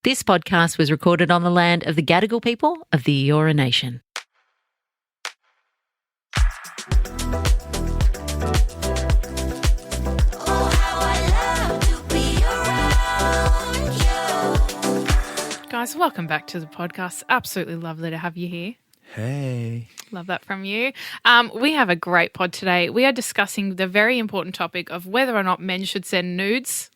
This podcast was recorded on the land of the Gadigal people of the Eora Nation. Guys, welcome back to the podcast. Absolutely lovely to have you here. Hey. Love that from you. We have a great pod today. We are discussing the very important topic of whether or not men should send nudes.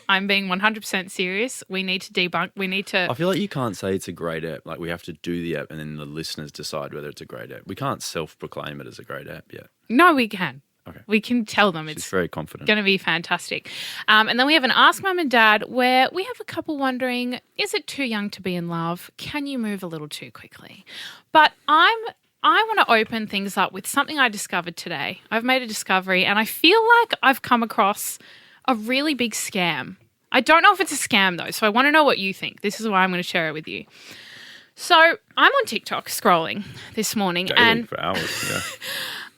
I'm being 100% serious. We need to debunk. We need to... I feel like you can't say it's a great app. Like, we have to do the app and then the listeners decide whether it's a great app. We can't self-proclaim it as a great app yet. No, we can. Okay. We can tell them She's it's very confident. going to be fantastic. And then we have an Ask Mum and Dad where we have a couple wondering, is it too young to be in love? Can you move a little too quickly? But I want to open things up with something I discovered today. I've made a discovery and I feel like I've come across a really big scam. I don't know if it's a scam though, so I want to know what you think. This is why I'm going to share it with you. So I'm on TikTok scrolling this morning Daily for hours, yeah.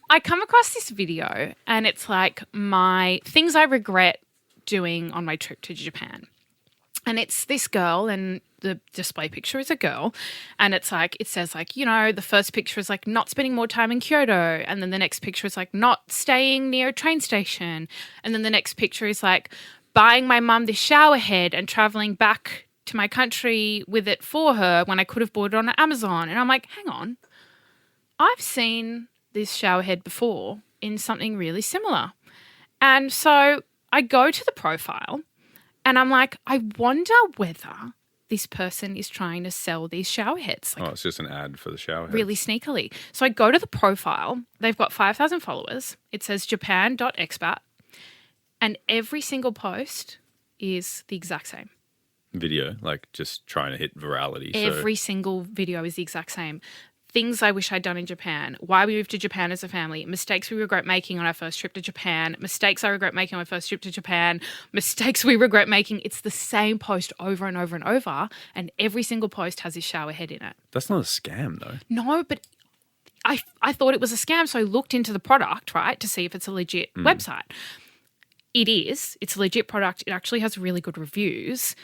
I come across this video and it's like my things I regret doing on my trip to Japan. And it's this girl and the display picture is a girl. And it's like, it says like, you know, the first picture is like not spending more time in Kyoto. And then the next picture is like not staying near a train station. And then the next picture is like buying my mum this shower head and traveling back to my country with it for her when I could have bought it on Amazon. And I'm like, hang on, I've seen this shower head before in something really similar. And so I go to the profile and I'm like, I wonder whether this person is trying to sell these shower heads. Like, It's just an ad for the shower head. really sneakily. So I go to the profile. They've got 5,000 followers. It says japan.expat. And every single post is the exact same. Video, like just trying to hit virality. Every single video is the exact same. Things I wish I'd done in Japan, why we moved to Japan as a family, mistakes we regret making on our first trip to Japan, mistakes I regret making on my first trip to Japan, mistakes we regret making. It's the same post over and over and over, and every single post has this shower head in it. That's not a scam, though. No, but I thought it was a scam, so I looked into the product, right, to see if it's a legit website. It is. It's a legit product. It actually has really good reviews.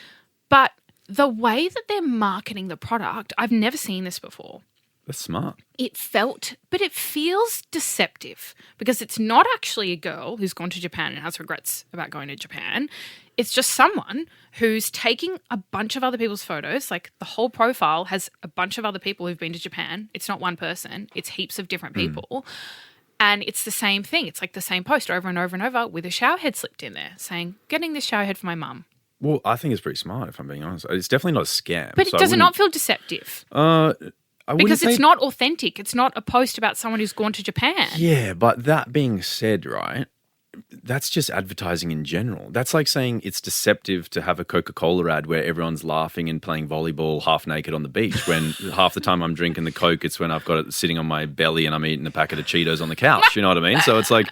But the way that they're marketing the product, I've never seen this before. That's smart. It feels deceptive because it's not actually a girl who's gone to Japan and has regrets about going to Japan. It's just someone who's taking a bunch of other people's photos. Like the whole profile has a bunch of other people who've been to Japan. It's not one person. It's heaps of different people. And it's the same thing. It's like the same post over and over and over with a shower head slipped in there saying, getting this shower head for my mum. Well, I think it's pretty smart, if I'm being honest. It's definitely not a scam. But does it not feel deceptive? Because it's not authentic. It's not a post about someone who's gone to Japan. Yeah, but that being said, right, that's just advertising in general. That's like saying it's deceptive to have a Coca-Cola ad where everyone's laughing and playing volleyball half naked on the beach when half the time I'm drinking the Coke, it's when I've got it sitting on my belly and I'm eating a packet of Cheetos on the couch. You know what I mean? So it's like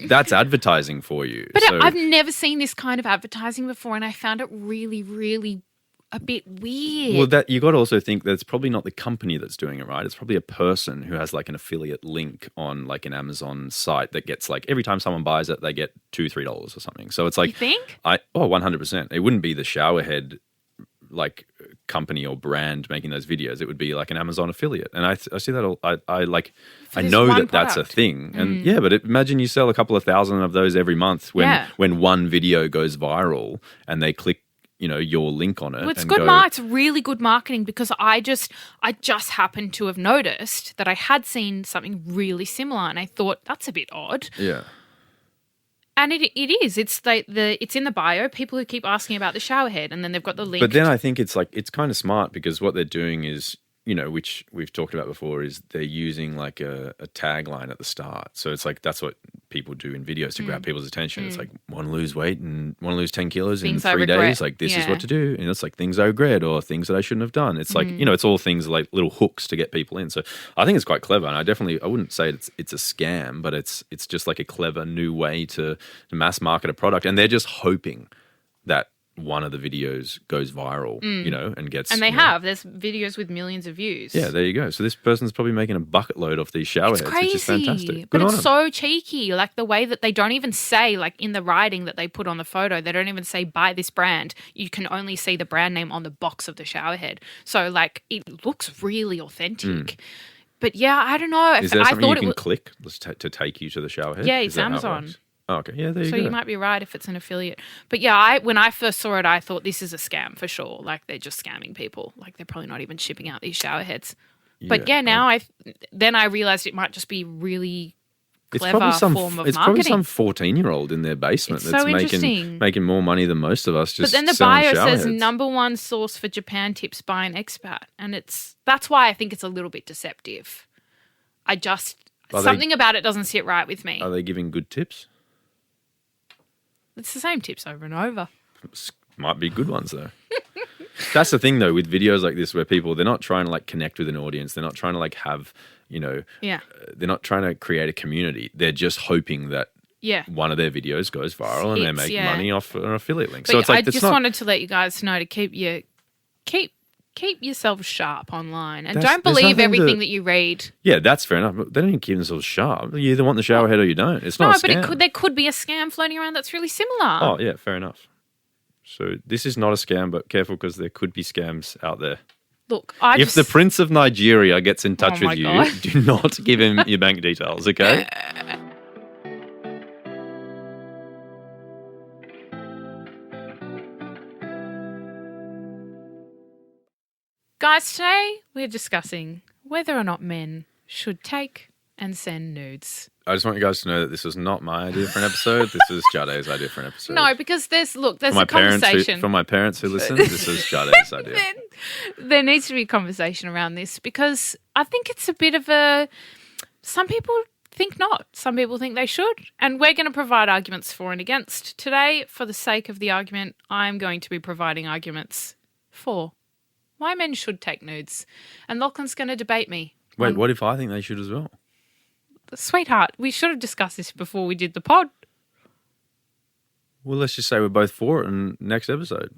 that's advertising for you. But so, I've never seen this kind of advertising before and I found it really, really a bit weird. Well, that you got to also think that it's probably not the company that's doing it, right? It's probably a person who has like an affiliate link on like an Amazon site that gets like every time someone buys it, they get $2-3 or something. So it's like, you think? 100%. It wouldn't be the showerhead like company or brand making those videos. It would be like an Amazon affiliate, and I see that all. I know that that's a thing, and yeah. But imagine you sell a couple of thousand of those every month when one video goes viral and they click, you know, your link on it. Well, it's and good it's really good marketing because I just happened to have noticed that I had seen something really similar and I thought that's a bit odd. Yeah. And it is. It's it's in the bio. People who keep asking about the shower head and then they've got the link. But then I think it's kind of smart because what they're doing is, you know, which we've talked about before, is they're using like a tagline at the start. So it's like that's what people do in videos to grab people's attention. It's like, want to lose weight and want to lose 10 kilos things in 3 days? Like, this is what to do. And it's like things I regret or things that I shouldn't have done. It's like, you know, it's all things like little hooks to get people in. So I think it's quite clever. And I wouldn't say it's a scam, but it's just like a clever new way to mass market a product. And they're just hoping that one of the videos goes viral, and gets... And they have. There's videos with millions of views. Yeah, there you go. So this person's probably making a bucket load off these shower heads, which is fantastic. But Good it's on 'em. so cheeky. Like the way that they don't even say, like in the writing that they put on the photo, they don't even say buy this brand. You can only see the brand name on the box of the shower head. So like it looks really authentic. But yeah, I don't know. Is there I something thought you can it was, click to take you to the shower head? Yeah, Is it's that how it Amazon. works? Oh, okay. Yeah, there you So go. you might be right if it's an affiliate. But yeah, when I first saw it, I thought this is a scam for sure. Like they're just scamming people. Like they're probably not even shipping out these shower heads. But yeah, now I realized it might just be really clever form of it's marketing. probably some 14-year-old in their basement It's that's so interesting. making more money than most of us But just then the selling bio shower says heads. #1 source for Japan tips by an expat. And that's why I think it's a little bit deceptive. Something about it doesn't sit right with me. Are they giving good tips? It's the same tips over and over. Might be good ones though. That's the thing though with videos like this where they're not trying to like connect with an audience. They're not trying to like have, Yeah. they're not trying to create a community. They're just hoping that Yeah. one of their videos goes viral and they're Hits, making yeah. money off an affiliate link. But So it's like I it's just not, wanted to let you guys know to keep yourself sharp online and There's don't believe nothing everything to- that you read. yeah, that's fair enough. But they don't even keep themselves sharp. You either want the shower head or you don't. It's No, not a but scam. there could be a scam floating around that's really similar. Oh, yeah, fair enough. So this is not a scam, but careful because there could be scams out there. Look, If the Prince of Nigeria gets in touch Oh my with you, God. do not give him your bank details, okay? Guys, today we're discussing whether or not men should take and send nudes. I just want you guys to know that this was not my idea for an episode. This is Jadé's idea for an episode. No, because there's for a conversation. for my parents who listen, this is Jadé's idea. There needs to be a conversation around this because I think it's a bit of some people think not. Some people think they should. And we're going to provide arguments for and against. Today, for the sake of the argument, I'm going to be providing arguments for why men should take nudes. And Lachlan's going to debate me. Wait, what if I think they should as well? Sweetheart, we should have discussed this before we did the pod. Well, let's just say we're both for it in next episode.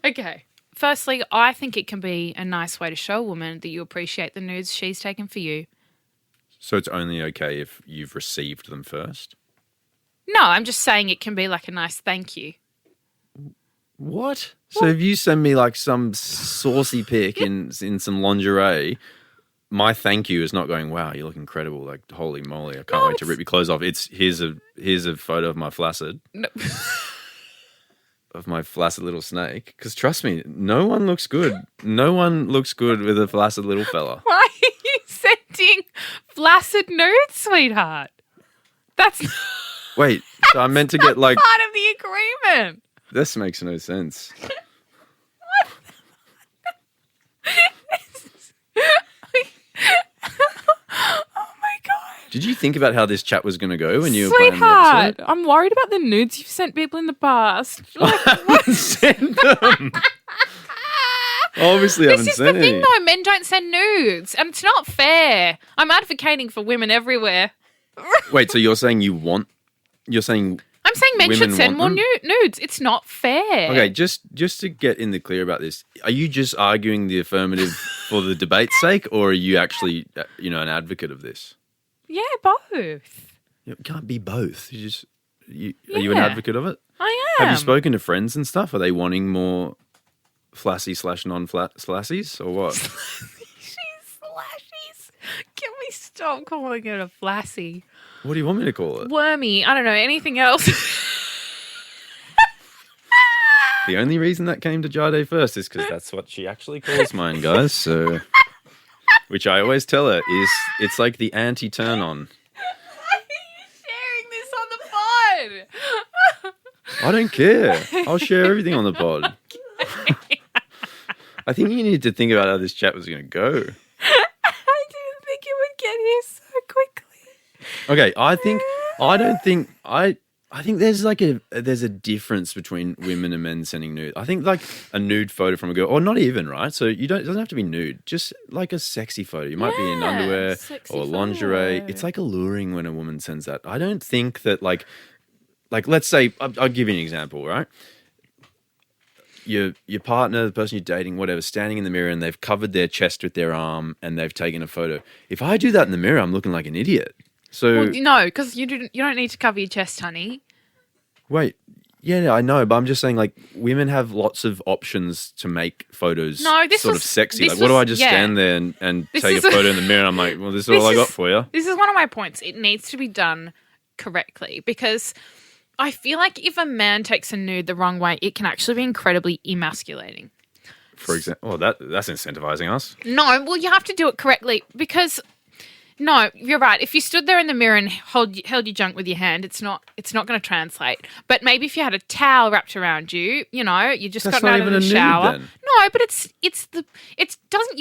Okay. Firstly, I think it can be a nice way to show a woman that you appreciate the nudes she's taken for you. So it's only okay if you've received them first? No, I'm just saying it can be like a nice thank you. What? So if you send me like some saucy pic in some lingerie, my thank you is not going, wow, you look incredible. Like, holy moly, I can't wait to rip your clothes off. It's here's a photo of my flaccid. No. Of my flaccid little snake. Because trust me, no one looks good. No one looks good with a flaccid little fella. Why are you sending flaccid nudes, sweetheart? That's Wait, so I'm meant to get like... part of the agreement. This makes no sense. Oh my God. Did you think about how this chat was going to go when you were planning the Sweetheart, episode? I'm worried about the nudes you've sent people in the past. Like, I haven't sent them. Obviously, I haven't this is sent the thing, any. though. Men don't send nudes, and it's not fair. I'm advocating for women everywhere. Wait, so you're saying you're saying... I'm saying men should Women send more want them? nudes. It's not fair. Okay, just to get in the clear about this, are you just arguing the affirmative for the debate's sake, or are you actually, an advocate of this? Yeah, both. It can't be both. Are you an Yeah. advocate of it? I am. Have you spoken to friends and stuff? Are they wanting more flassy/non-flassies or what? She's slashies. Can we stop calling it a flassy? What do you want me to call it? Wormy. I don't know. Anything else? The only reason that came to Jadé first is because that's what she actually calls mine, guys. So, which I always tell her is it's like the anti-turn on. Why are you sharing this on the pod? I don't care. I'll share everything on the pod. I think you need to think about how this chat was going to go. I didn't think it would get here so quickly. Okay, I think there's there's a difference between women and men sending nude. I think like a nude photo from a girl, or not even, right? So it doesn't have to be nude, just like a sexy photo. You might be in underwear sexy or lingerie. photo. It's like alluring when a woman sends that. I don't think that like like, let's say, I'll give you an example, right? Your partner, the person you're dating, whatever, standing in the mirror and they've covered their chest with their arm and they've taken a photo. If I do that in the mirror, I'm looking like an idiot. So Well, no, because you don't need to cover your chest, honey. wait, yeah, I know, but I'm just saying, like, women have lots of options to make photos sort of sexy. Like, what do I just stand there and take a photo in the mirror and I'm like, well, this is all I got for you? This is one of my points. It needs to be done correctly because I feel like if a man takes a nude the wrong way, it can actually be incredibly emasculating. For example, that's incentivizing us. No, well, you have to do it correctly because, no, you're right. If you stood there in the mirror and held your junk with your hand, it's not going to translate. But maybe if you had a towel wrapped around you, you just That's got not out even of the a nude shower. then. No, but you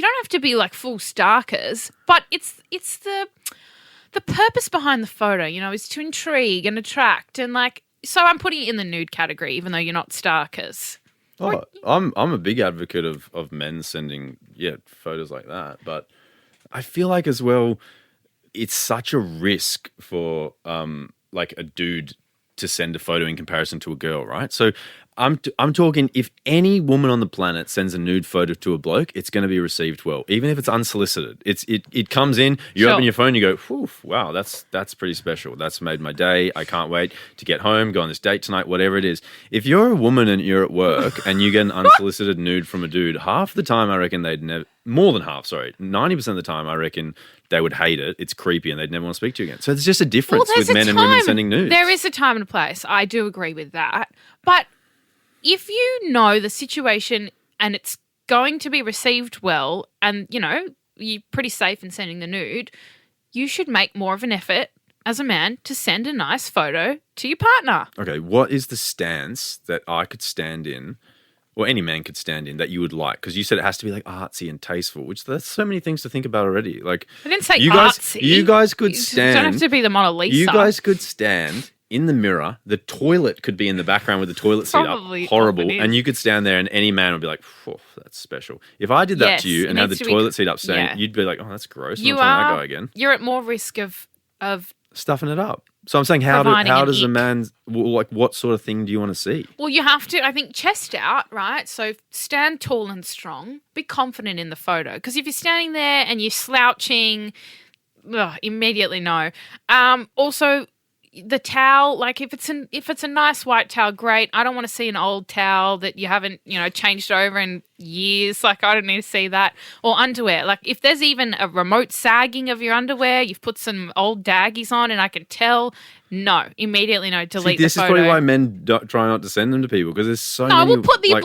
don't have to be like full starkers, but it's the purpose behind the photo, is to intrigue and attract and like. So I'm putting it in the nude category, even though you're not starkers. Oh, I'm a big advocate of men sending photos like that, but I feel like as well, it's such a risk for like a dude to send a photo in comparison to a girl, right? So I'm talking, if any woman on the planet sends a nude photo to a bloke, it's going to be received well, even if it's unsolicited. It comes in, you open your phone, you go, whew, wow, that's pretty special. That's made my day. I can't wait to get home, go on this date tonight, whatever it is. If you're a woman and you're at work and you get an unsolicited nude from a dude, half the time I reckon they'd never, more than half, sorry, 90% of the time I reckon they would hate it. It's creepy and they'd never want to speak to you again. So there's just a difference with men and women sending nudes. There is a time and a place. I do agree with that. But if you know the situation and it's going to be received well and, you're pretty safe in sending the nude, you should make more of an effort as a man to send a nice photo to your partner. Okay, what is the stance that I could stand in, or any man could stand in, that you would like? Because you said it has to be like artsy and tasteful, which there's so many things to think about already. Like, I didn't say artsy. You guys could stand. You don't have to be the Mona Lisa. You guys could stand in the mirror. The toilet could be in the background with the toilet seat up. Horrible. And you could stand there and any man would be like, that's special. If I did that to you and had the toilet seat up staying, you'd be like, oh, that's gross. I'm not that guy again. You're at more risk of stuffing it up. So I'm saying, how does a man, like, what sort of thing do you want to see? Well, you have to, I think, chest out, right? So stand tall and strong. Be confident in the photo. Because if you're standing there and you're slouching, immediately no. Also, the towel, like if it's a nice white towel, great. I don't want to see an old towel that you haven't, changed over in years. Like, I don't need to see that. Or underwear. Like, if there's even a remote sagging of your underwear, you've put some old daggies on and I can tell, no, immediately no, delete the photo. This is probably why men try not to send them to people, because there's so many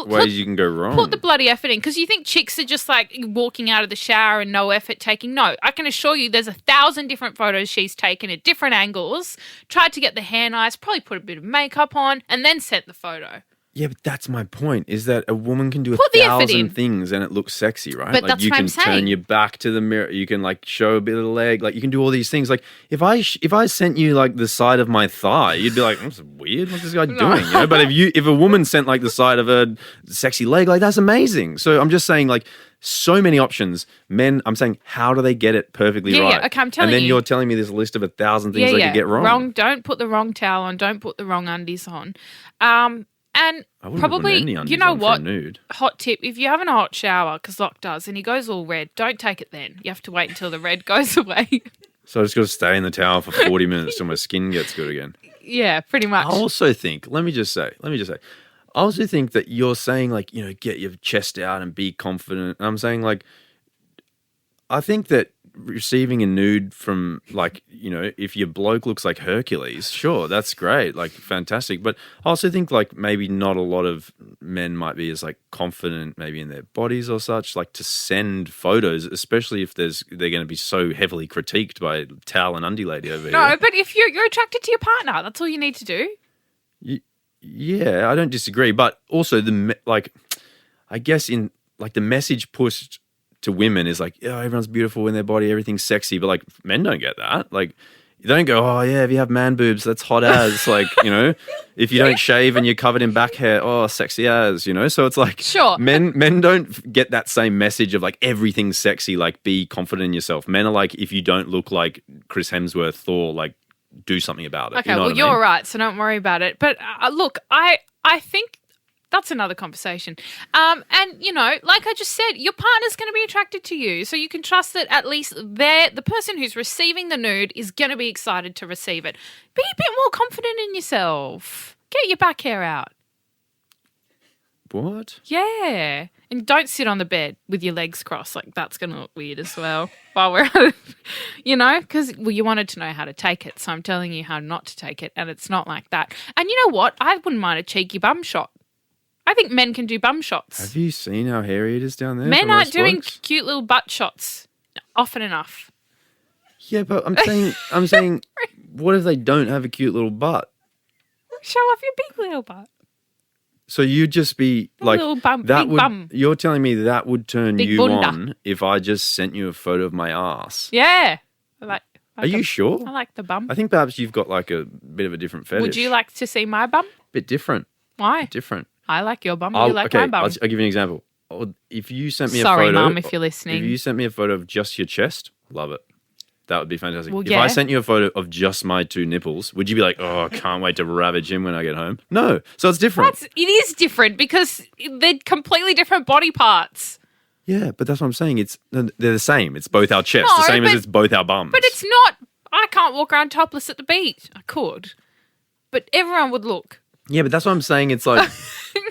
ways you can go wrong. Put the bloody effort in, because you think chicks are just like walking out of the shower and no effort taking. No, I can assure you there's 1,000 different photos she's taken at different angles, tried to get the hair nice, probably put a bit of makeup on, and then sent the photo. Yeah, but that's my point, is that a woman can do 1,000 things and it looks sexy, right? But like, that's you what can I'm saying. turn your back to the mirror, you can like show a bit of the leg, like you can do all these things. Like if I sent you like the side of my thigh, you'd be like, that's weird, what's this guy doing? But if a woman sent like the side of her sexy leg, like that's amazing. So I'm just saying, like, so many options. Men, I'm saying, how do they get it perfectly right? Yeah, okay, I'm telling you. And then you're telling me there's a list of 1,000 things they could get wrong. Don't put the wrong towel on, don't put the wrong undies on. And probably, you know what? Hot tip, if you're having a hot shower, because Locke does, and he goes all red, don't take it then. You have to wait until the red goes away. So I just got to stay in the towel for 40 minutes till my skin gets good again. Yeah, pretty much. I also think, let me just say, I also think that you're saying, like, get your chest out and be confident. And I'm saying, like, I think that receiving a nude from, like, if your bloke looks like Hercules, sure, that's great, like, fantastic. But I also think, like, maybe not a lot of men might be as, like, confident maybe in their bodies or such, like, to send photos, especially if they're going to be so heavily critiqued by towel and undie lady over here. No, but if you're attracted to your partner, that's all you need to do. Yeah, I don't disagree. But also, I guess in, like, the message pushed to women is like, everyone's beautiful in their body, everything's sexy, but like men don't get that. Like, you don't go, oh yeah, if you have man boobs, that's hot as. Like, if you don't shave and you're covered in back hair, oh, sexy as. So it's like, sure, men don't get that same message of like everything's sexy, like be confident in yourself. Men are like, if you don't look like Chris Hemsworth, Thor, like do something about it. Okay, You know well, what I you're mean? right, so don't worry about it. But look, I think that's another conversation. And, like I just said, your partner's going to be attracted to you. So you can trust that at least the person who's receiving the nude is going to be excited to receive it. Be a bit more confident in yourself. Get your back hair out. What? Yeah. And don't sit on the bed with your legs crossed. Like, that's going to look weird as well while we're at it. Because, you wanted to know how to take it. So I'm telling you how not to take it. And it's not like that. And you know what? I wouldn't mind a cheeky bum shot. I think men can do bum shots. Have you seen how hairy it is down there? Men for aren't most doing blokes? cute little butt shots often enough. Yeah, but I'm saying, what if they don't have a cute little butt? Show off your big little butt. So you'd just be like little bum, that big would. bum. You're telling me that would turn Big you bunda. on if I just sent you a photo of my ass? Yeah. I Are you sure? I like the bum. I think perhaps you've got like a bit of a different fetish. Would you like to see my bum? Bit different. Why? Different. I like your bum. You like my bum. I'll give you an example. If you sent me a Sorry, photo, Mum, if you're listening. If you sent me a photo of just your chest, love it. That would be fantastic. Well, if yeah. I sent you a photo of just my 2 nipples, would you be like, "Oh, I can't wait to ravage him when I get home"? No. So it's different. It is different because they're completely different body parts. Yeah, but that's what I'm saying. They're the same. It's both our chests, No, the same as but- it's both our bums. But it's not. I can't walk around topless at the beach. I could. But everyone would look. Yeah, but that's what I'm saying. It's like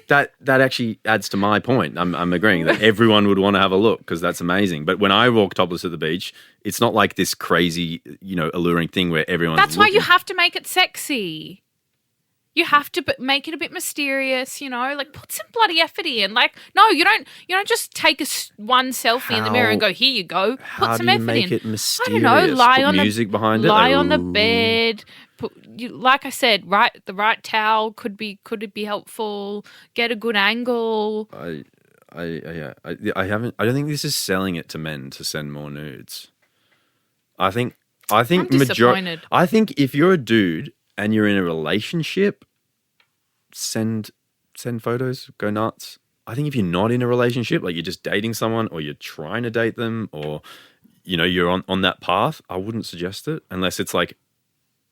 that actually adds to my point. I'm agreeing that everyone would want to have a look because that's amazing. But when I walk topless at the beach, it's not like this crazy, alluring thing where everyone's That's why you looking. have to make it sexy. You have to make it a bit mysterious, like put some bloody effort in. Like, no, you don't just take one selfie in the mirror and go, here you go. How Put some do you effort make in. it mysterious? I don't know, lie Put on music behind it. lie Like, on the ooh. bed. Like I said, the right towel could it be helpful. Get a good angle. I haven't. I don't think this is selling it to men to send more nudes. I think I'm disappointed. I think if you're a dude and you're in a relationship, send photos, go nuts. I think if you're not in a relationship, like you're just dating someone or you're trying to date them or you're on that path, I wouldn't suggest it unless it's like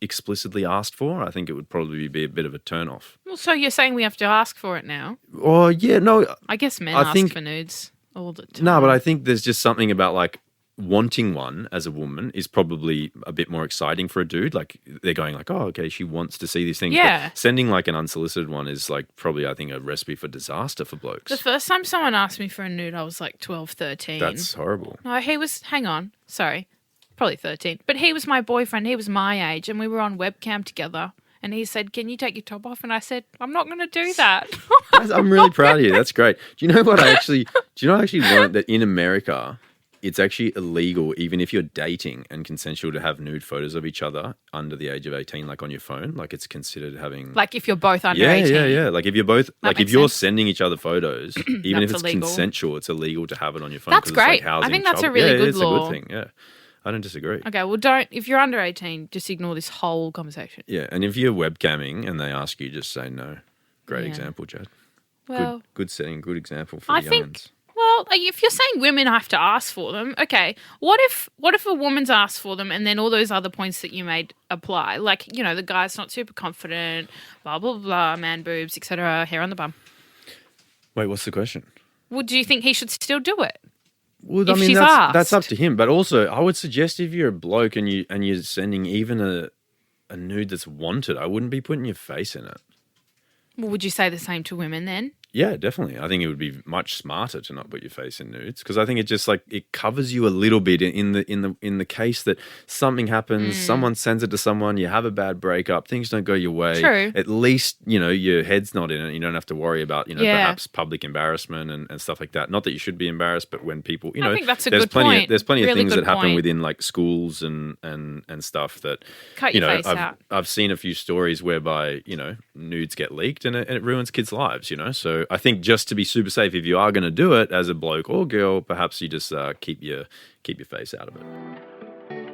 explicitly asked for. I think it would probably be a bit of a turn off. Well, so you're saying we have to ask for it now? Oh yeah, no. I guess men I ask think- for nudes all the time. No, but I think there's just something about like wanting one as a woman is probably a bit more exciting for a dude. Like they're going like, oh, okay, she wants to see these things. Yeah. But sending like an unsolicited one is like probably, I think, a recipe for disaster for blokes. The first time someone asked me for a nude, I was like 12, 13. That's horrible. No, hang on, sorry, probably 13. But he was my boyfriend. He was my age, and we were on webcam together. And he said, "Can you take your top off?" And I said, "I'm not going to do that." I'm really proud of you. That's great. Do you know what I actually learned that in America, it's actually illegal, even if you're dating and consensual, to have nude photos of each other under the age of 18, like on your phone. Like it's considered having. Like if you're both under yeah, 18. yeah. Like if you're both, like if makes you're sense. sending each other photos, even if That's it's illegal. consensual, it's illegal to have it on your phone. That's 'cause it's, like, great. I housing think that's a child- really yeah, good it's law. a good thing. Yeah, I don't disagree. Okay, well, if you're under 18, just ignore this whole conversation. Yeah, and if you're webcamming and they ask you, just say no. Great Yeah. example, Jad. Well, Good setting, good example for I the think- youngins. Well, if you're saying women have to ask for them, okay. What if a woman's asked for them and then all those other points that you made apply? Like, the guy's not super confident, blah, blah, blah, man boobs, etc., hair on the bum. Wait, what's the question? Well, do you think he should still do it? Well, If she's asked. that's up to him. But also, I would suggest if you're a bloke and you're sending even a nude that's wanted, I wouldn't be putting your face in it. Well, would you say the same to women then? Yeah, definitely. I think it would be much smarter to not put your face in nudes because I think it just like it covers you a little bit in the case that something happens, someone sends it to someone, you have a bad breakup, things don't go your way. True. At least your head's not in it. You don't have to worry about Yeah. perhaps public embarrassment and stuff like that. Not that you should be embarrassed, but when people I think that's a there's good plenty point. Of, there's plenty of Really things good that happen point. within like schools and stuff that Cut your face I've, out. I've seen a few stories whereby nudes get leaked and it ruins kids' lives. So I think just to be super safe, if you are going to do it as a bloke or girl, perhaps you just keep your face out of it.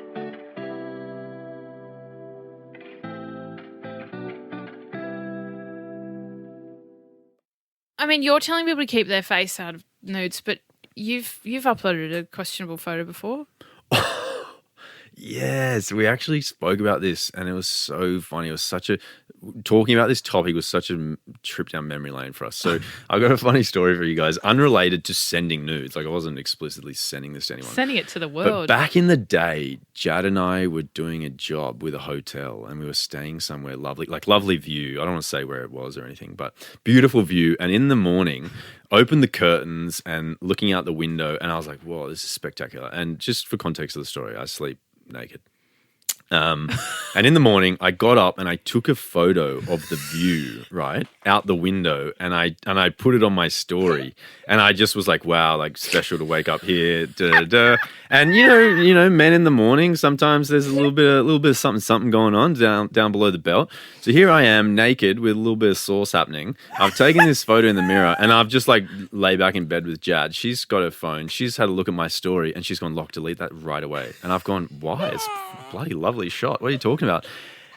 I mean, you're telling people to keep their face out of nudes, but you've uploaded a questionable photo before. Yes, we actually spoke about this, and it was so funny. It was such a talking about this topic was such a trip down memory lane for us. So I got a funny story for you guys, unrelated to sending nudes. Like I wasn't explicitly sending this to anyone. Sending it to the But world. back in the day, Jad and I were doing a job with a hotel, and we were staying somewhere lovely, like lovely view. I don't want to say where it was or anything, but beautiful view. And in the morning, opened the curtains and looking out the window, and I was like, "Whoa, this is spectacular!" And just for context of the story, I sleep naked. And in the morning, I got up and I took a photo of the view, right, out the window, and I put it on my story, and I just was like, wow, like special to wake up here, da, da, da. And you know, men in the morning, sometimes there's a little bit of something going on down below the belt. So here I am, naked with a little bit of sauce happening. I've taken this photo in the mirror, and I've just like lay back in bed with Jad. She's got her phone. She's had a look at my story, and she's gone, lock, delete that right away. And I've gone, why? It's a bloody lovely shot. What are you talking about?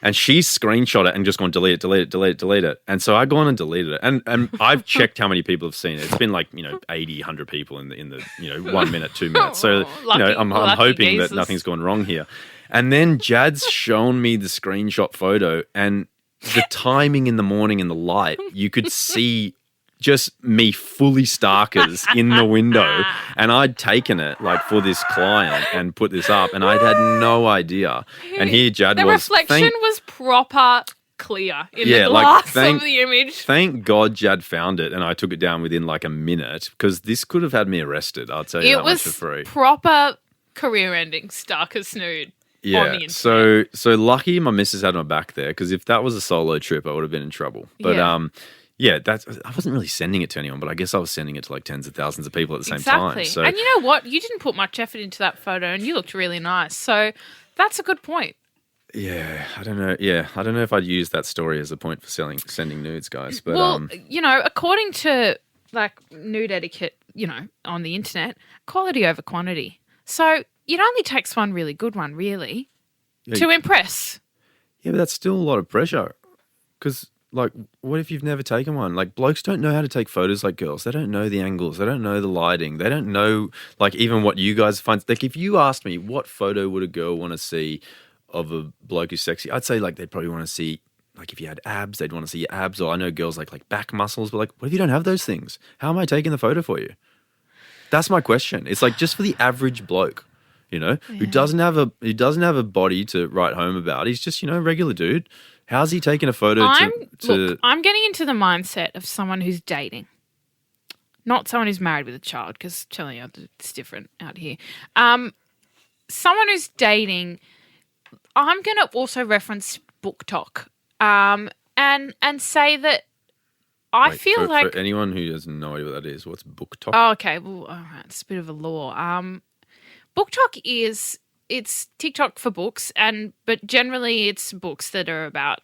And she's screenshot it and just gone, delete it. And so I gone and deleted it. And I've checked how many people have seen it. It's been like, 80, 100 people in the 1 minute, 2 minutes. So, I'm hoping that nothing's gone wrong here. And then Jad's shown me the screenshot photo, and the timing in the morning and the light, you could see just me fully starkers in the window, and I'd taken it like for this client and put this up, and I'd had no idea. And here Jad the was. reflection was proper clear in the glass of the image. Thank God Jad found it, and I took it down within like a minute, because this could have had me arrested. I'll tell you that much for free. It was proper career-ending starker snood. Yeah, on the internet. so lucky my missus had my back there, because if that was a solo trip, I would have been in trouble. But yeah, I wasn't really sending it to anyone, but I guess I was sending it to like tens of thousands of people at the same time. So. And you know what? You didn't put much effort into that photo, and you looked really nice. So that's a good point. Yeah, I don't know. Yeah, I don't know if I'd use that story as a point for sending nudes, guys. But according to like nude etiquette, on the internet, quality over quantity. So it only takes one really good one, really, to impress. Yeah, but that's still a lot of pressure. Because, like, what if you've never taken one? Like, blokes don't know how to take photos like girls. They don't know the angles. They don't know the lighting. They don't know, like, even what you guys find. Like, if you asked me what photo would a girl want to see of a bloke who's sexy, I'd say, like, they'd probably want to see, like, if you had abs, they'd want to see your abs. Or I know girls like back muscles. But, like, what if you don't have those things? How am I taking the photo for you? That's my question. It's like just for the average bloke, who doesn't have a body to write home about. He's just, a regular dude. How's he taking a photo Look, I'm getting into the mindset of someone who's dating. Not someone who's married with a child, because telling you it's different out here. Someone who's dating, I'm going to also reference Book Talk and say that I feel like... For anyone who has no idea what that is, what's Book Talk? Oh, okay. Well, all right. It's a bit of a lore. Book Talk it's TikTok for books, but generally it's books that are about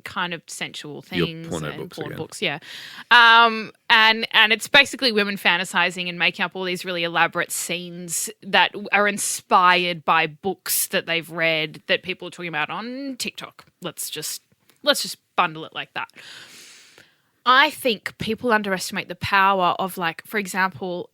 kind of sensual things. Porn books, yeah. And it's basically women fantasizing and making up all these really elaborate scenes that are inspired by books that they've read that people are talking about on TikTok. Let's just bundle it like that. I think people underestimate the power of, like, for example,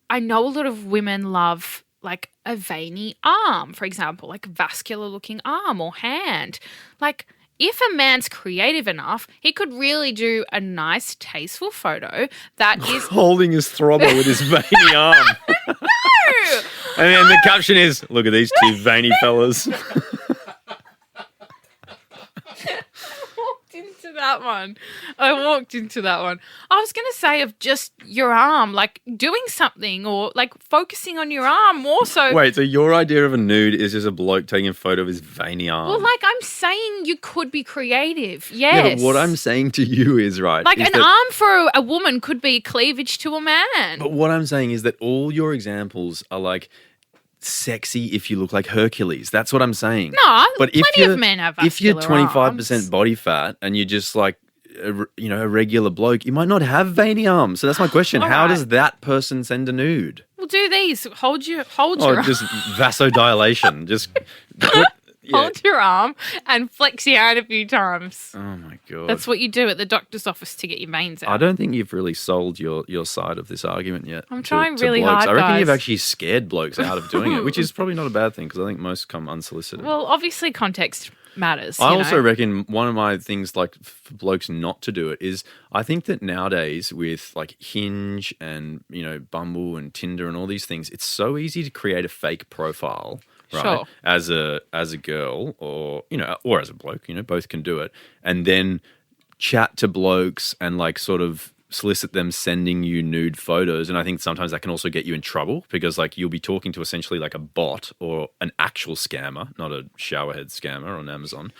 I know a lot of women love like a veiny arm, for example, like a vascular looking arm or hand. Like, if a man's creative enough, he could really do a nice, tasteful photo that is... Holding his throbber with his veiny arm. No! And then the caption is, look at these two veiny fellas. I walked into that one. I was going to say of just your arm, like doing something or like focusing on your arm more so. Wait, so your idea of a nude is just a bloke taking a photo of his veiny arm? Well, like I'm saying you could be creative, yes. Yeah, but what I'm saying to you is right. Like an arm for a woman could be cleavage to a man. But what I'm saying is that all your examples are like sexy if you look like Hercules. That's what I'm saying. No, but plenty of men have vascular If you're 25% arms. body fat and you're just like, a regular bloke, you might not have veiny arms. So that's my question. How does that person send a nude? Well, do these. Hold your arm. Just vasodilation. Just put, hold your arm and flex your hand a few times. Oh my God. That's what you do at the doctor's office to get your veins out. I don't think you've really sold your side of this argument yet. I'm trying to really blokes. hard, I reckon you've guys. actually scared blokes out of doing it, which is probably not a bad thing because I think most come unsolicited. Well, obviously context matters. I you also know? reckon one of my things like for blokes not to do it is I think that nowadays with like Hinge and, you know, Bumble and Tinder and all these things, it's so easy to create a fake profile, right? Sure. As a girl or, you know, or as a bloke, you know, both can do it. And then chat to blokes and like sort of solicit them sending you nude photos. And I think sometimes that can also get you in trouble because like you'll be talking to essentially like a bot or an actual scammer, not a showerhead scammer on Amazon,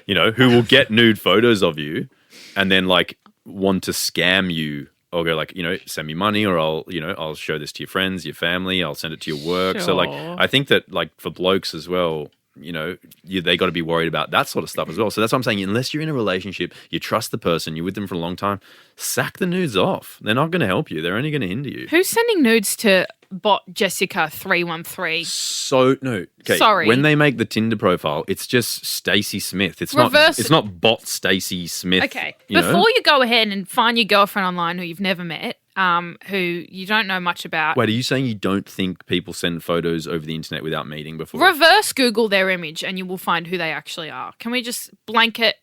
you know, who will get nude photos of you and then like want to scam you or go like, you know, send me money or I'll show this to your friends, your family, I'll send it to your work. So like, Sure. I think that like for blokes as well, you know, they got to be worried about that sort of stuff as well. So that's what I'm saying. Unless you're in a relationship, you trust the person, you're with them for a long time, sack the nudes off. They're not going to help you. They're only going to hinder you. Who's sending nudes to bot Jessica 313? So no, okay. Sorry. When they make the Tinder profile, it's just Stacey Smith. It's Reverse- not. It's not bot Stacey Smith. Okay. you Before know? you go ahead and find your girlfriend online who you've never met, who you don't know much about, Wait, are you saying you don't think people send photos over the internet without meeting before? reverse Google their image and you will find who they actually are. Can we just blanket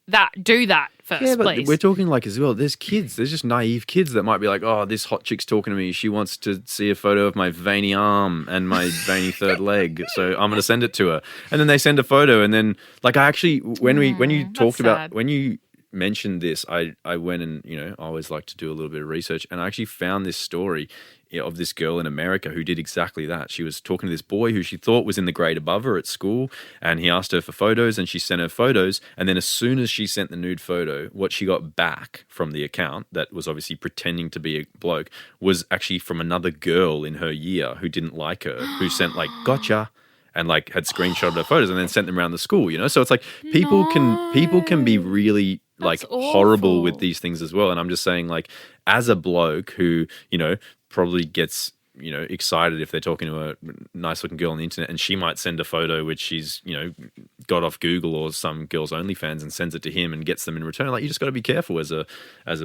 that? Do that first, Yeah, but please. we're talking like as well. There's kids. There's just naive kids that might be like, "Oh, this hot chick's talking to me. She wants to see a photo of my veiny arm and my veiny third leg, so I'm going to send it to her." And then they send a photo, and then like I actually when you that's talked about sad. when you mentioned this, I went and you know I always like to do a little bit of research, and I actually found this story of this girl in America who did exactly that. She was talking to this boy who she thought was in the grade above her at school, and he asked her for photos, and she sent her photos. And then as soon as she sent the nude photo, what she got back from the account that was obviously pretending to be a bloke was actually from another girl in her year who didn't like her, who sent like gotcha. And like had screenshotted her photos and then sent them around the school, you know. So it's like people can be really like That's horrible awful. with these things as well. And I'm just saying, like, as a bloke who you know probably gets you know excited if they're talking to a nice looking girl on the internet, and she might send a photo which she's you know got off Google or some girls OnlyFans and sends it to him and gets them in return. Like you just got to be careful as a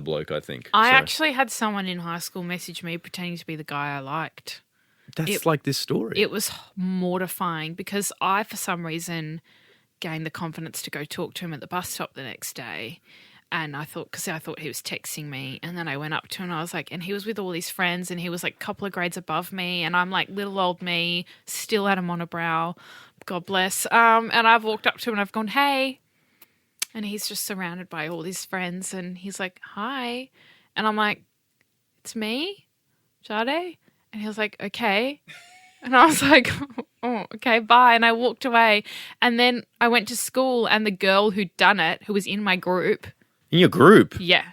bloke, I think. I So actually had someone in high school message me pretending to be the guy I liked. that's like this story. It was mortifying because I, for some reason, gained the confidence to go talk to him at the bus stop the next day. And I thought he was texting me. And then I went up to him and I was like, and he was with all his friends and he was like a couple of grades above me. And I'm like little old me, still had a monobrow. God bless. And I've walked up to him and I've gone, hey. And he's just surrounded by all his friends. And he's like, hi. And I'm like, it's me, Jadé. And he was like, okay. And I was like, oh, okay, bye. And I walked away. And then I went to school and the girl who'd done it, who was in my group, in your group. yeah,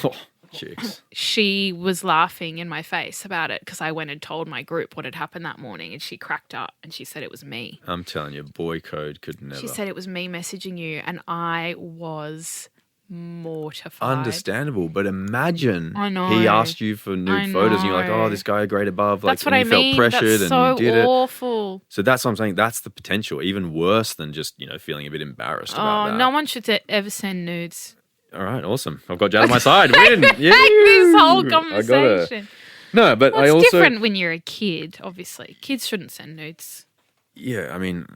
Oh, chicks. she was laughing in my face about it because I went and told my group what had happened that morning and she cracked up and she said it was me. I'm telling you, boy code could never. She said it was me messaging you and I was mortified. Understandable, but imagine I know. he asked you for I nude photos and you're like, know. oh, this guy a grade above. Like, That's what and I you mean. felt pressured That's and so you did it. awful. So that's what I'm saying. That's the potential, even worse than just, you know, feeling a bit embarrassed about that. No one should ever send nudes. All right, awesome. I've got Jad on my side. Win. Yeah. This whole I got conversation. No, but Well, I it's also. different when you're a kid, obviously. Kids shouldn't send nudes. Yeah, I mean,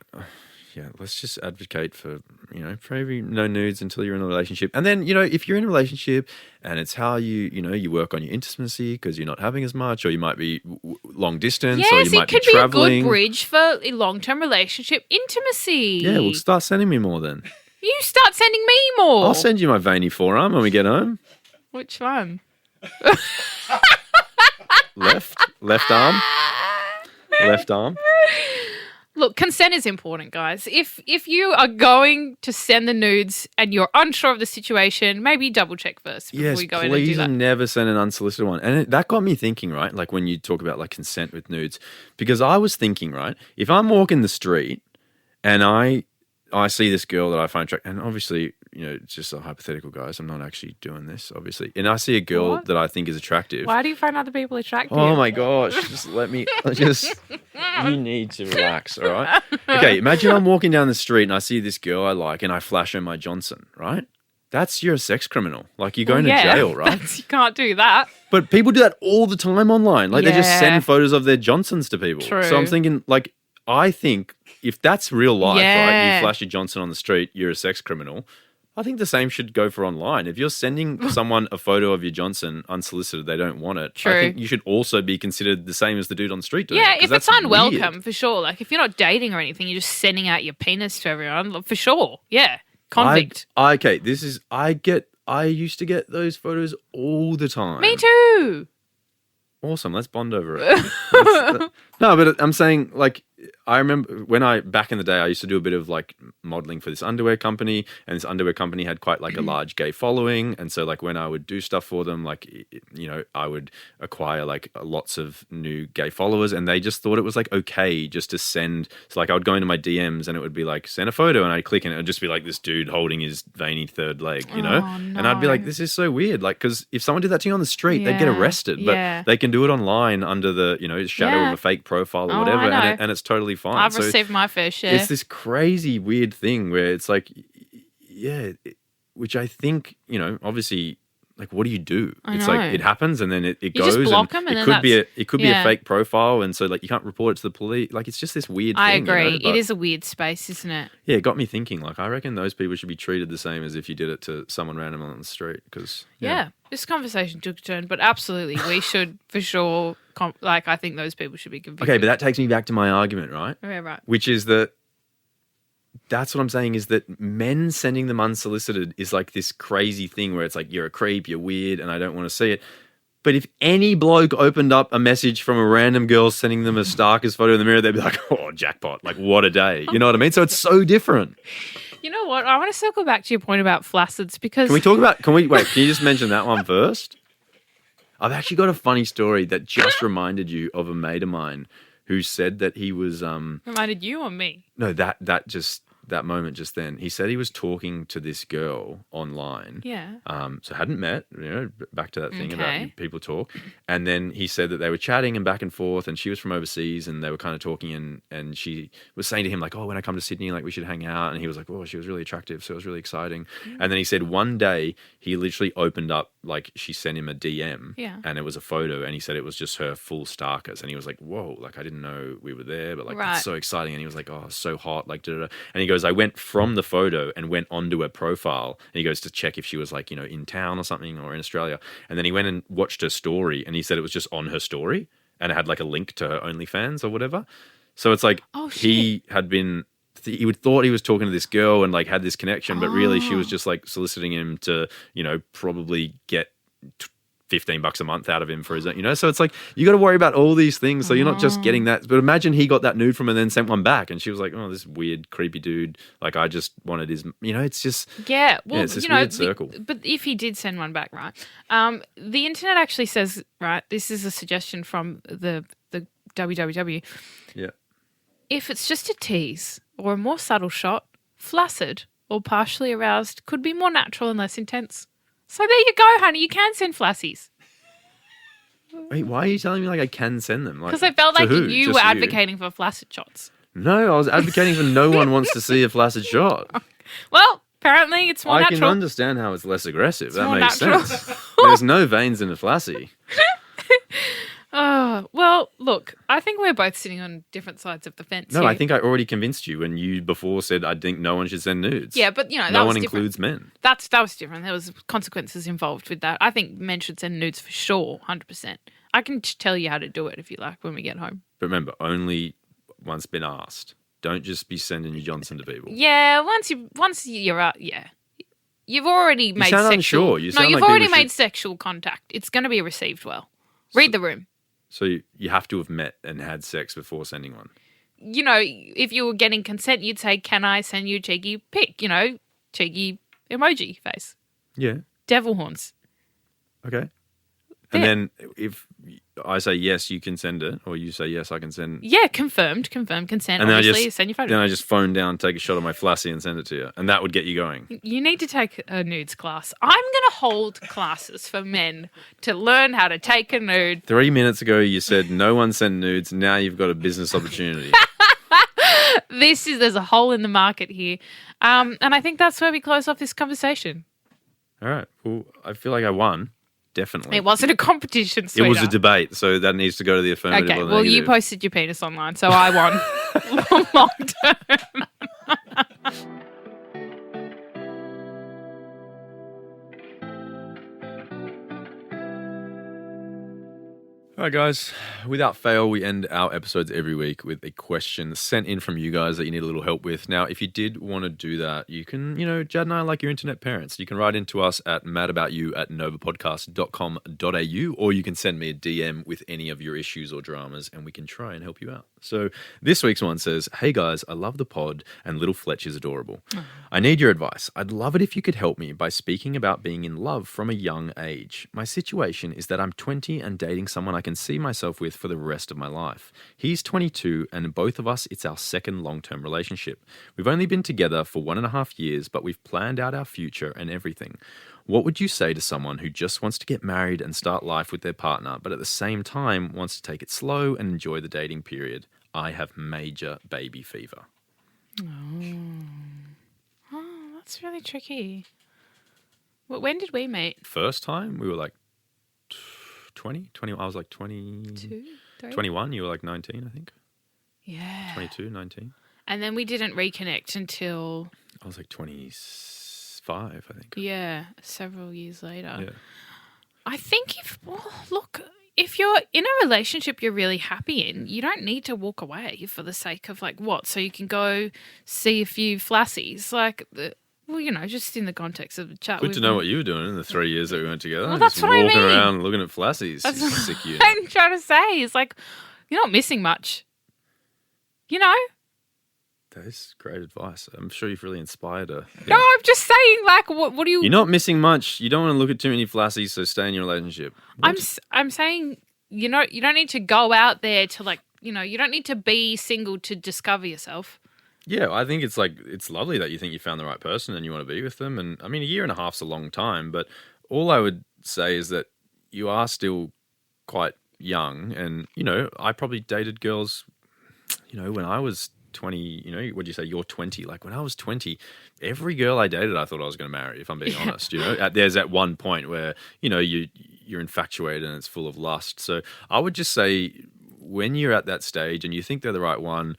yeah, let's just advocate for, you know, for every no nudes until you're in a relationship. And then, you know, if you're in a relationship and it's how you know, you work on your intimacy because you're not having as much, or you might be long distance, or Yes, you it might could be be a traveling. good bridge for a long-term relationship intimacy. Yeah, well, start sending me more then. You start sending me more. I'll send you my veiny forearm when we get home. Which one? Left arm. Left arm. Look, consent is important, guys. If you are going to send the nudes and you're unsure of the situation, maybe double check first before Yes, you go in and do please that. never send an unsolicited one. And that got me thinking, right? Like when you talk about like consent with nudes, because I was thinking, right, if I'm walking the street and I I see this girl that I find attractive, and obviously, it's just a hypothetical, guys. I'm not actually doing this, obviously. And I see a girl What? that I think is attractive. Why do you find other people attractive? Oh my gosh, just let me, you need to relax, all right? Okay, imagine I'm walking down the street and I see this girl I like and I flash her my Johnson, right? You're a sex criminal. Like, you're going to jail, right? You can't do that. But people do that all the time online. Like, they just Yeah. send photos of their Johnsons to people. True. So I'm thinking, like, I think if that's real life, right? Yeah. You flash your Johnson on the street, you're a sex criminal. I think the same should go for online. If you're sending someone a photo of your Johnson unsolicited, they don't want it. True. I think you should also be considered the same as the dude on the street doing Yeah, it. 'cause if it's that's unwelcome, weird. for sure. Like, if you're not dating or anything, you're just sending out your penis to everyone, for sure. Yeah. Convict. I used to get those photos all the time. Me too. Awesome. Let's bond over it. No, but I'm saying, like, I remember back in the day, I used to do a bit of like modeling for this underwear company, and this underwear company had quite like a large gay following. And so, like, when I would do stuff for them, like, I would acquire like lots of new gay followers, and they just thought it was like okay just to send. So, like, I would go into my DMs and it would be like, send a photo, and I'd click and it would just be like this dude holding his veiny third leg, Oh, And I'd be like, this is so weird. Like, because if someone did that to you on the street, they'd get Yeah, arrested, but yeah. they can do it online under the, shadow Yeah. of a fake profile or Oh, whatever, I know. and it's totally fine. I've So received my fair share. it's this crazy weird thing where it's like, which I think, obviously, like, what do you do? It's know. like it happens and then it You goes. just block and them and it then could be that's- it could be a fake profile, and so like you can't report it to the police. Like, it's just this weird I thing. agree. But It is a weird space, isn't it? Yeah, it got me thinking. Like, I reckon those people should be treated the same as if you did it to someone random on the street. Because Yeah. This conversation took a turn, but absolutely, we should for sure. I think those people should be convicted. Okay, but that takes me back to my argument, right? Yeah, right. Which is that's what I'm saying, is that men sending them unsolicited is like this crazy thing where it's like, you're a creep, you're weird, and I don't want to see it. But if any bloke opened up a message from a random girl sending them a Starkers photo in the mirror, they'd be like, oh, jackpot. Like, what a day. You know what I mean? So it's so different. You know what? I want to circle back to your point about flacids because Can you just mention that one first? I've actually got a funny story that just reminded you of a mate of mine who said that he was reminded you or me. no, that moment just then. He said he was talking to this girl online. Yeah. So hadn't met, back to that thing Okay. about people talk. And then he said that they were chatting and back and forth, and she was from overseas, and they were kind of talking, and she was saying to him, like, oh, when I come to Sydney, like, we should hang out. And he was like, oh, she was really attractive, so it was really exciting. And then he said one day he literally opened up, like, she sent him a DM, Yeah. and it was a photo, and he said it was just her full Starkers. And he was like, whoa, like, I didn't know we were there, but like, Right. it's so exciting. And he was like, oh, so hot, like, da-da-da. And he goes, I went from the photo and went onto her profile, and he goes to check if she was like, in town or something, or in Australia. And then he went and watched her story, and he said it was just on her story, and it had like a link to her OnlyFans or whatever. So it's like, Oh, shit. he had been, he would thought he was talking to this girl and like had this connection, but really she was just like soliciting him to, probably get $15 a month out of him for his own, so it's like, you got to worry about all these things. So you're not just getting that, but imagine he got that nude from her and then sent one back, and she was like, oh, this weird, creepy dude. Like, I just wanted his, it's just, Yeah, well, it's this weird circle. But if he did send one back, right? The internet actually says, right, this is a suggestion from the www. yeah. If it's just a tease or a more subtle shot, flaccid or partially aroused could be more natural and less intense. So there you go, honey. You can send flassies. Wait, why are you telling me like I can send them? Because I felt to like who? you Just were advocating for flaccid shots. No, I was advocating for no one wants to see a flaccid shot. Well, apparently it's more I natural. can understand how it's less aggressive. That more makes natural. sense. There's no veins in a flassie. Oh, well, look, I think we're both sitting on different sides of the fence No, here. I think I already convinced you when you before said I think no one should send nudes. Yeah, but, that no was one different. includes men. That was different. There was consequences involved with that. I think men should send nudes for sure, 100%. I can tell you how to do it if you like when we get home. But remember, only once been asked. Don't just be sending your Johnson to people. Yeah, once you're out, yeah. You've already made sound sexual. unsure. You No, sound you've like already people made should- sexual contact. It's going to be received well. Read the room. So you have to have met and had sex before sending one. If you were getting consent, you'd say, "Can I send you a cheeky pic?" Cheeky emoji face. Yeah. Devil horns. Okay. There. And then if I say yes, you can send it, or you say yes, I can send. Yeah, confirmed consent. And then Obviously, send your photo. Then I just phone down, take a shot of my flashy, and send it to you, and that would get you going. You need to take a nudes class. I'm going to hold classes for men to learn how to take a nude. 3 minutes ago, you said no one sent nudes. Now you've got a business opportunity. There's a hole in the market here. And I think that's where we close off this conversation. All right. Well, I feel like I won. Definitely. It wasn't a competition, sweetheart. It was a debate, so that needs to go to the affirmative. Okay, or the well, negative. you posted your penis online, so I won. Long term. All right, guys. Without fail, we end our episodes every week with a question sent in from you guys that you need a little help with. Now, if you did want to do that, you can, Jad and I are like your internet parents. You can write into us at madaboutyou@novapodcast.com.au, or you can send me a DM with any of your issues or dramas, and we can try and help you out. So this week's one says, "Hey guys, I love the pod and little Fletch is adorable. I need your advice. I'd love it if you could help me by speaking about being in love from a young age. My situation is that I'm 20 and dating someone I can see myself with for the rest of my life. He's 22 and both of us, it's our second long-term relationship. We've only been together for 1.5 years, but we've planned out our future and everything. What would you say to someone who just wants to get married and start life with their partner, but at the same time wants to take it slow and enjoy the dating period? I have major baby fever." Oh, that's really tricky. When did we meet? First time, we were like 20. I was like 20. 2, 3? 21, you were like 19, I think. Yeah. 22, 19. And then we didn't reconnect until... I was like 25, I think. Yeah, several years later. Yeah. I think if you're in a relationship you're really happy in, you don't need to walk away for the sake of what? So you can go see a few flassies. Just in the context of the chat. Good to know what you were doing in the 3 years that we went together. Well, Just that's what I walking mean. around looking at flassies. That's Sick what you. I'm trying to say. It's you're not missing much. That is great advice. I'm sure you've really inspired her. No, I'm just saying, what do you... You're not missing much. You don't want to look at too many flassies, so stay in your relationship. I'm saying, you don't need to go out there to you don't need to be single to discover yourself. Yeah, I think it's lovely that you think you found the right person and you want to be with them. And I mean, 1.5 years a long time, but all I would say is that you are still quite young. And, I probably dated girls, when I was 20, what'd you say? You're 20. When I was 20, every girl I dated, I thought I was going to marry, if I'm being honest. There's at one point where, you're infatuated and it's full of lust. So I would just say, when you're at that stage and you think they're the right one,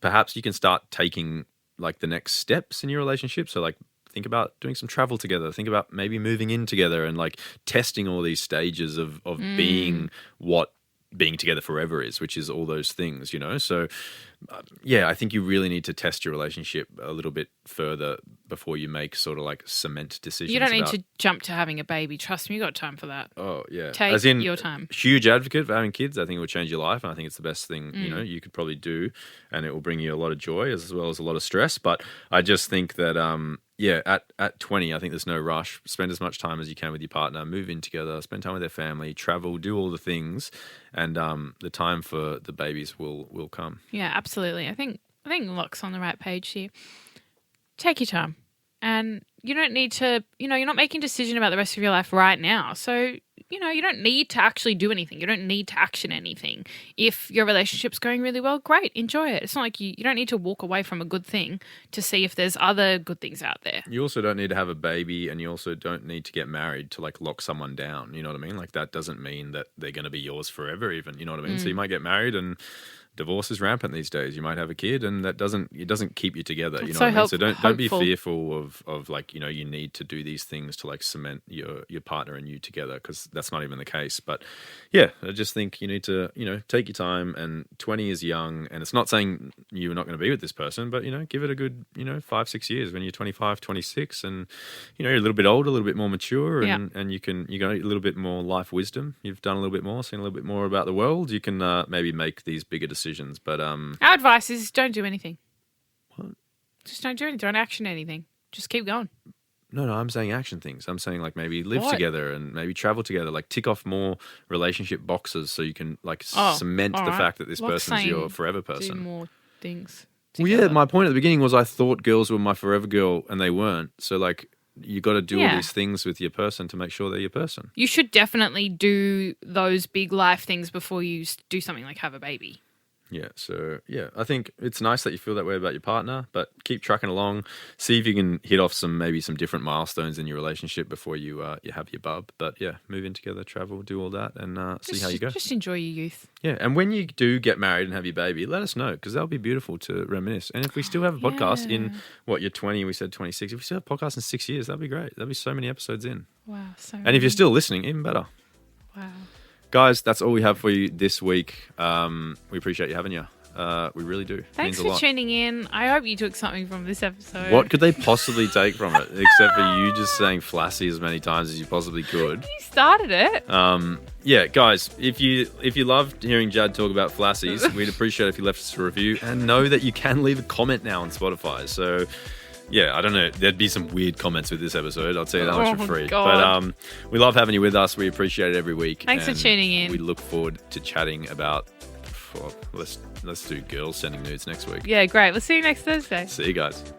perhaps you can start taking the next steps in your relationship. So think about doing some travel together. Think about maybe moving in together and testing all these stages of being what being together forever is, which is all those things, So, I think you really need to test your relationship a little bit further before you make sort of cement decisions. You don't need to jump to having a baby. Trust me, you got time for that. Oh, yeah. Take your time. Huge advocate for having kids. I think it will change your life, and I think it's the best thing, you could probably do, and it will bring you a lot of joy as well as a lot of stress. But I just think that, at 20, I think there's no rush. Spend as much time as you can with your partner, move in together, spend time with their family, travel, do all the things, and the time for the babies will come. Yeah, absolutely. I think Locke's on the right page here. Take your time. And you don't need to, you're not making a decision about the rest of your life right now. So, you don't need to actually do anything. You don't need to action anything. If your relationship's going really well, great, enjoy it. It's not like you don't need to walk away from a good thing to see if there's other good things out there. You also don't need to have a baby, and you also don't need to get married to lock someone down. You know what I mean? That doesn't mean that they're going to be yours forever even. You know what I mean? So you might get married and divorce is rampant these days. You might have a kid, and it doesn't keep you together. You know what I mean? So don't be fearful of you need to do these things to cement your partner and you together, because that's not even the case. But yeah, I just think you need to take your time. And 20 is young, and it's not saying you're not going to be with this person, but give it a good 5-6 years when you're 25, 26, and you're a little bit older, a little bit more mature, and you got a little bit more life wisdom. You've done a little bit more, seen a little bit more about the world. You can maybe make these bigger decisions. But our advice is don't do anything. What? Just don't do anything. Don't action anything. Just keep going. No, I'm saying action things. I'm saying like maybe live What? together and maybe travel together. Like tick off more relationship boxes so you can like cement the alright. fact that this Like person's your saying forever Do person. more things. Well, yeah, together. my point at the beginning was I thought girls were my forever girl and they weren't. So like you got to do all Yeah. these things with your person to make sure they're your person. You should definitely do those big life things before you do something like have a baby. Yeah, so yeah, I think it's nice that you feel that way about your partner, but keep trucking along. See if you can hit off some different milestones in your relationship before you you have your bub. But yeah, move in together, travel, do all that, and see how you go. Just enjoy your youth. Yeah, and when you do get married and have your baby, let us know because that'll be beautiful to reminisce. And if we still have a podcast in you're 20, we said 26. If we still have a podcast in 6 years, that'd be great. There'll be so many episodes in. Wow. So And if you're still listening, even better. wow. Guys, that's all we have for you this week. We appreciate you having you. We really do. Thanks Means a for lot. tuning in. I hope you took something from this episode. What could they possibly take from it except for you just saying flassy as many times as you possibly could? You started it. Yeah, guys, if you loved hearing Jad talk about flassies, we'd appreciate it if you left us a review and know that you can leave a comment now on Spotify. So yeah, I don't know. There'd be some weird comments with this episode. I'll tell you that much for free. God. But we love having you with us. We appreciate it every week. Thanks for and tuning in. We look forward to chatting about. Let's do girls sending nudes next week. Yeah, great. We'll see you next Thursday. See you guys.